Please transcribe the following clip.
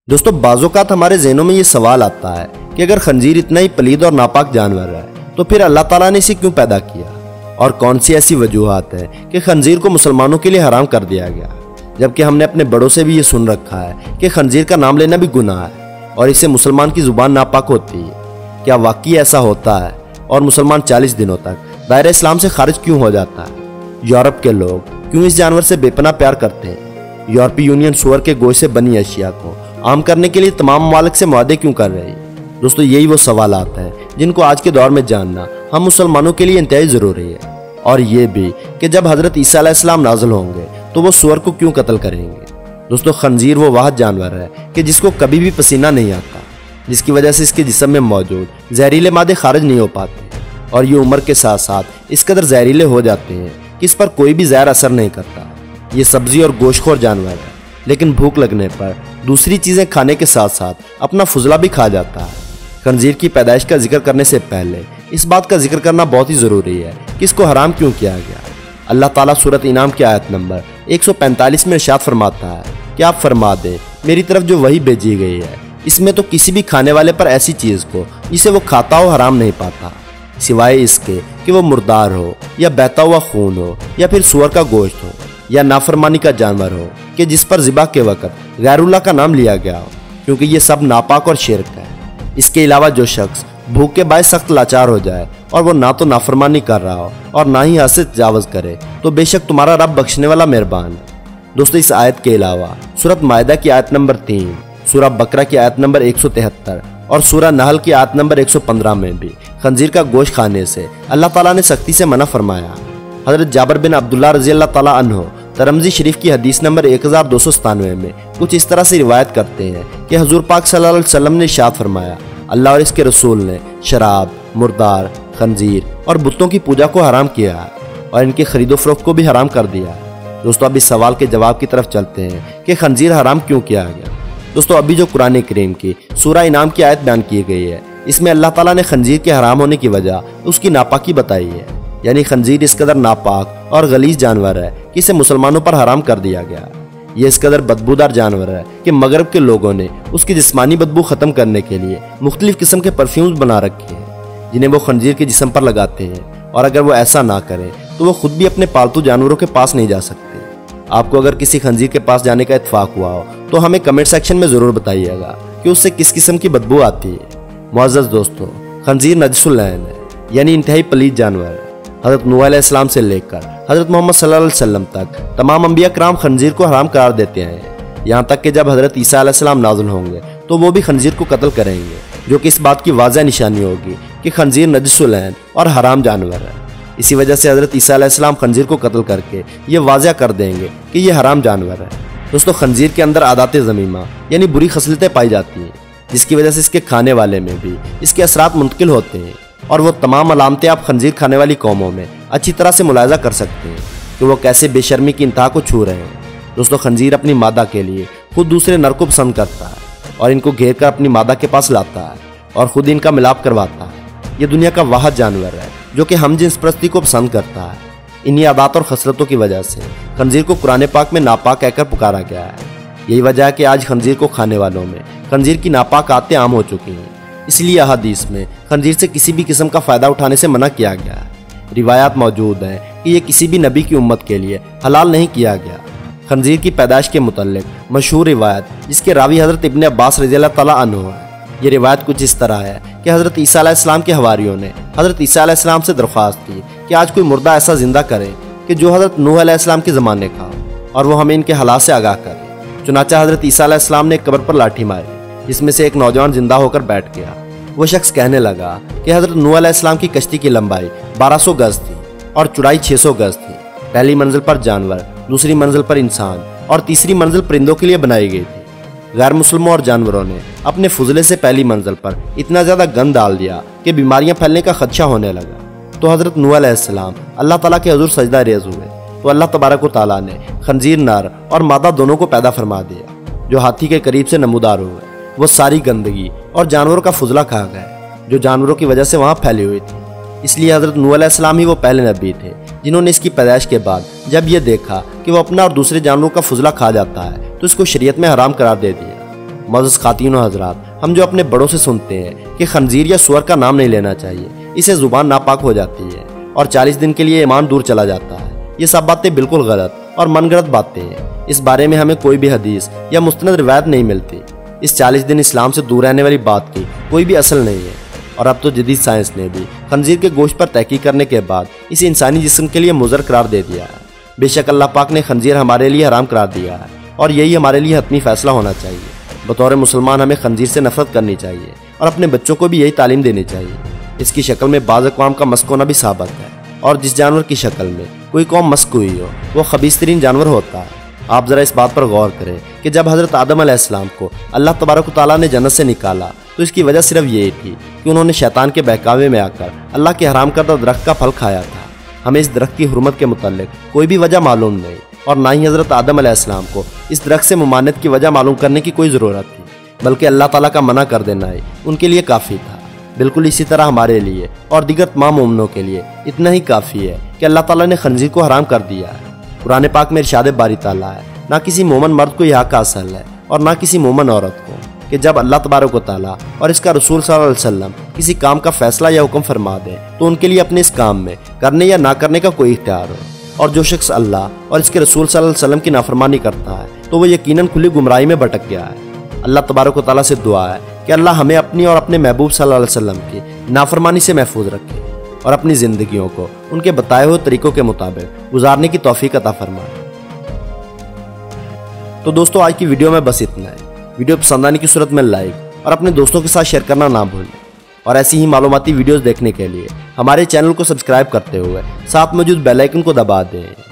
दोस्तों बाज़-औक़ात हमारे ज़हनों में ये सवाल आता है कि अगर खंजीर इतना ही पलीद और नापाक जानवर है तो फिर अल्लाह ताला ने इसे क्यों पैदा किया, और कौन सी ऐसी वजूहात है कि खंजीर को मुसलमानों के लिए हराम कर दिया गया, जबकि हमने अपने बड़ों से भी ये सुन रखा है कि खंजीर का नाम लेना भी गुनाह है और इससे मुसलमान की ज़ुबान नापाक होती है। क्या वाकई ऐसा होता है और मुसलमान 40 दिनों तक दायरा इस्लाम से खारिज क्यों हो जाता है? यूरोप के लोग क्यों इस जानवर से बेपनाह प्यार करते हैं? यूरोपीय यूनियन सूअर के गोश्त से बनी अशिया को आम करने के लिए तमाम ममालिक से मुआहदे क्यों कर रहे हैं? दोस्तों यही वो सवालात हैं जिनको आज के दौर में जानना हम मुसलमानों के लिए इंतहाई ज़रूरी है, और ये भी कि जब हज़रत ईसा अलैहिस्सलाम नाज़िल होंगे तो वो सूअर को क्यों कत्ल करेंगे। दोस्तों खंजीर वो वाहिद जानवर है कि जिसको कभी भी पसीना नहीं आता, जिसकी वजह से इसके जिस्म में मौजूद जहरीले मादे खारिज नहीं हो पाते, और ये उम्र के साथ साथ इस कदर जहरीले हो जाते हैं कि इस पर कोई भी ज़हर असर नहीं करता। ये सब्जी और गोश्तखोर जानवर है, लेकिन भूख लगने पर दूसरी चीज़ें खाने के साथ साथ अपना फुजला भी खा जाता है। खंजीर की पैदाइश का जिक्र करने से पहले इस बात का जिक्र करना बहुत ही ज़रूरी है कि इसको हराम क्यों किया गया। अल्लाह ताला सूरत इनाम की आयत नंबर 145 में इरशाद फरमाता है कि आप फरमा दें, मेरी तरफ जो वही भेजी गई है इसमें तो किसी भी खाने वाले पर ऐसी चीज़ को जिसे वो खाता हो हराम नहीं पाता, सिवाय इसके कि वो मुर्दार हो या बहता हुआ खून हो या फिर सूअर का गोश्त हो या नाफरमानी का जानवर हो कि जिस पर ज़िबा के वक़्त गैरुल्लाह का नाम लिया गया हो, क्योंकि ये सब नापाक और शिर्क है। इसके अलावा जो शख्स भूख के बायस सख्त लाचार हो जाए और वो ना तो नाफरमानी कर रहा हो और ना ही हद से तजावज़ करे, तो बेशक तुम्हारा रब बख्शने वाला मेहरबान है। दोस्तों इस आयत के अलावा सूरत माइदा की आयत नंबर 3, सूरह बकरा की आयत नंबर 173 और सूरह नहल की आयत नंबर 115 में भी खंजीर का गोश्त खाने से अल्लाह ताला ने सख्ती से मना फरमाया। हज़रत जाबिर बिन अब्दुल्लाह रज़ी अल्लाह ताला अन्हो तिरमिज़ी शरीफ की हदीस नंबर 1297 में कुछ इस तरह से रिवायत करते हैं कि हुज़ूर पाक सल्लल्लाहु अलैहि वसल्लम ने इरशाद फरमाया, अल्लाह और इसके रसूल ने शराब, मुर्दार, खंजीर और बुतों की पूजा को हराम किया है और इनकी खरीदो फरोख्त को भी हराम कर दिया है। दोस्तों अब इस सवाल के जवाब की तरफ चलते हैं कि खंजीर हराम क्यों किया गया। दोस्तों अभी जो कुरान करीम की सूरह इनाम की आयत बयान की गई है, इसमें अल्लाह ताला ने खंजीर के हराम होने की वजह उसकी नापाकी बताई है, यानी खंजीर इस कदर नापाक और गलीज जानवर है कि इसे मुसलमानों पर हराम कर दिया गया। यह इस कदर बदबूदार जानवर है कि मगरब के लोगों ने उसकी जिस्मानी बदबू ख़त्म करने के लिए मुख्तलिफ किस्म के परफ्यूम्स बना रखे हैं, जिन्हें वो खंजीर के जिस्म पर लगाते हैं, और अगर वो ऐसा ना करें तो वो खुद भी अपने पालतू जानवरों के पास नहीं जा सकते। आपको अगर किसी खंजीर के पास जाने का इत्तेफाक हुआ हो तो हमें कमेंट सेक्शन में ज़रूर बताइएगा कि उससे किस किस्म की बदबू आती है। मुअज़्ज़ज़ दोस्तों, खंजीर नजसुल ऐन है, यानी इंतहाई पलीद जानवर है। हज़रत नूह अलैहिस्सलाम से लेकर हज़रत मोहम्मद सल्लल्लाहु अलैहि वसल्लम तक तमाम अंबिया कराम खंजीर को हराम करार देते हैं, यहाँ तक कि जब हज़रत ईसा अलैहिस्सलाम नाज़िल होंगे तो वो भी खंजीर को कत्ल करेंगे, जो कि इस बात की वाज़ह निशानी होगी कि खंजीर नजसुल ऐन और हराम जानवर है। इसी वजह से हज़रत ईसा अलैहिस्सलाम खंजीर को कत्ल करके ये वाज़ह कर देंगे कि ये हराम जानवर है। दोस्तों खंजीर के अंदर आदात ज़मीमा यानी बुरी खसलतें पाई जाती हैं, जिसकी वजह से इसके खाने वाले में भी इसके असरात मुंतकिल होते हैं, और वो तमाम अलामतें आप खंजीर खाने वाली कौमों में अच्छी तरह से मुलाहिज़ा कर सकते हैं कि वो कैसे बेशर्मी की इंतहा को छू रहे हैं। दोस्तों खंजीर अपनी मादा के लिए खुद दूसरे नर को पसंद करता है और इनको घेर कर अपनी मादा के पास लाता है और खुद इनका मिलाप करवाता है। ये दुनिया का वाहिद जानवर है जो कि हम जिन्स परस्ती को पसंद करता है। इन्हीं आदात और खसलतों की वजह से खंजीर को कुरान पाक में नापाक कहकर पुकारा गया है। यही वजह है कि आज खंजीर को खाने वालों में खंजीर की नापाक आदतें आम हो चुकी हैं, इसलिए अहादीस में खंजीर से किसी भी किस्म का फ़ायदा उठाने से मना किया गया है। रिवायात मौजूद हैं कि यह किसी भी नबी की उम्मत के लिए हलाल नहीं किया गया। खंजीर की पैदाइश के मुतल्लिक मशहूर रिवायत जिसके रावी हज़रत इब्ने अब्बास रज़ी अल्लाह ताला अन्हु है। ये रिवायत कुछ इस तरह है कि हज़रत ईसा अलैहिस्सलाम के हवारियों ने हज़रत ईसा अलैहिस्सलाम से दरख्वास्त की कि आज कोई मुर्दा ऐसा जिंदा करे कि जो हज़रत नूह अलैहिस्सलाम के ज़माने का हो, और वो हमें इनके हालात से आगाह करे। चुनांचे हज़रत ईसा अलैहिस्सलाम ने एक कब्र पर लाठी मारी, जिसमें से एक नौजवान जिंदा होकर बैठ गया। वो शख्स कहने लगा कि हज़रत नूह अलैहिस्सलाम की कश्ती की लंबाई 1200 गज थी और चौड़ाई 600 गज थी। पहली मंजिल पर जानवर, दूसरी मंजिल पर इंसान और तीसरी मंजिल परिंदों के लिए बनाई गई थी। गैर मुसलमानों और जानवरों ने अपने फुजले से पहली मंजिल पर इतना ज़्यादा गंद डाल दिया कि बीमारियां फैलने का खदशा होने लगा। तो हज़रत नूह अलैहिस्सलाम अल्लाह ताला के हुज़ूर सजदा रेज़ हुए, तो अल्लाह तबारक व तआला ने खंजीर नर और मादा दोनों को पैदा फरमा दिया, जो हाथी के करीब से नमूदार हुए। वो सारी गंदगी और जानवरों का फुजला खा गए जो जानवरों की वजह से वहाँ फैली हुई थी। इसलिए हज़रत नूह अलैहिस्सलाम ही वो पहले नबी थे जिन्होंने इसकी पैदाइश के बाद जब ये देखा कि वो अपना और दूसरे जानवरों का फुजला खा जाता है तो इसको शरीयत में हराम करार दे दिया। मोअज़्ज़ज़ ख़ातीन और हज़रात, हम जो अपने बड़ों से सुनते हैं कि खंजीर या सुअर का नाम नहीं लेना चाहिए, इससे ज़ुबान नापाक हो जाती है और 40 दिन के लिए ईमान दूर चला जाता है, ये सब बातें बिल्कुल गलत और मनगढ़ंत बातें हैं। इस बारे में हमें कोई भी हदीस या मुस्तनद रिवायत नहीं मिलती। इस 40 दिन इस्लाम से दूर रहने वाली बात की कोई भी असल नहीं है। और अब तो जदीद साइंस ने भी खंजीर के गोश्त पर तहकीक करने के बाद इसे इंसानी जिस्म के लिए मुज़र करार दे दिया है। बेशक अल्लाह पाक ने खंजीर हमारे लिए हराम करार दिया है और यही हमारे लिए हतमी फैसला होना चाहिए। बतौर मुसलमान हमें खंजीर से नफरत करनी चाहिए और अपने बच्चों को भी यही तालीम देनी चाहिए। इसकी शक्ल में बाज़ अक़वाम का मस्क होना भी साबित है, और जिस जानवर की शक्ल में कोई कौम मस्क हुई हो वो खबीस तरीन जानवर होता है। आप ज़रा इस बात पर गौर करें कि जब हज़रत आदम अलैहिस्सलाम को अल्लाह तबारक व तआला ने जन्नत से निकाला तो इसकी वजह सिर्फ यही थी कि उन्होंने शैतान के बहकावे में आकर अल्लाह के हराम करदा दरख्त का फल खाया था। हमें इस दरख्त की हुर्मत के मुताल्लिक कोई भी वजह मालूम नहीं और ना ही हज़रत आदम अलैहिस्सलाम को इस दरख्त से मुमानियत की वजह मालूम करने की कोई ज़रूरत थी, बल्कि अल्लाह ताला का मना कर देना ही उनके लिए काफ़ी था। बिल्कुल इसी तरह हमारे लिए और दीगर तमाम मोमिनों के लिए इतना ही काफ़ी है कि अल्लाह ताला ने खंजीर को हराम कर दिया है। कुरान पाक में इरशाद बारी ताला है, ना किसी मोमन मर्द को यह हक हासिल है और ना किसी मोमन औरत को कि जब अल्लाह तबारक व तआला और इसका रसूल सल्लल्लाहु अलैहि वसल्लम किसी काम का फैसला या हुक्म फरमा दें तो उनके लिए अपने इस काम में करने या ना करने का कोई इख्तियार हो। और जो शख्स अल्लाह और इसके रसूल सल्लल्लाहु अलैहि वसल्लम की नाफरमानी करता है तो वो यकीनन खुली गुमराही में भटक गया है। अल्लाह तबारक व तआला से दुआ है कि अल्लाह हमें अपनी और अपने महबूब सल्लल्लाहु अलैहि वसल्लम की नाफरमानी से महफूज रखे और अपनी ज़िंदगियों को उनके बताए हुए तरीकों के मुताबिक गुजारने की तौफीक अता फरमाए। तो दोस्तों आज की वीडियो में बस इतना है। वीडियो पसंद आने की सूरत में लाइक और अपने दोस्तों के साथ शेयर करना ना भूलें और ऐसी ही मालूमाती वीडियोस देखने के लिए हमारे चैनल को सब्सक्राइब करते हुए साथ मौजूद बेल आइकन को दबा दें।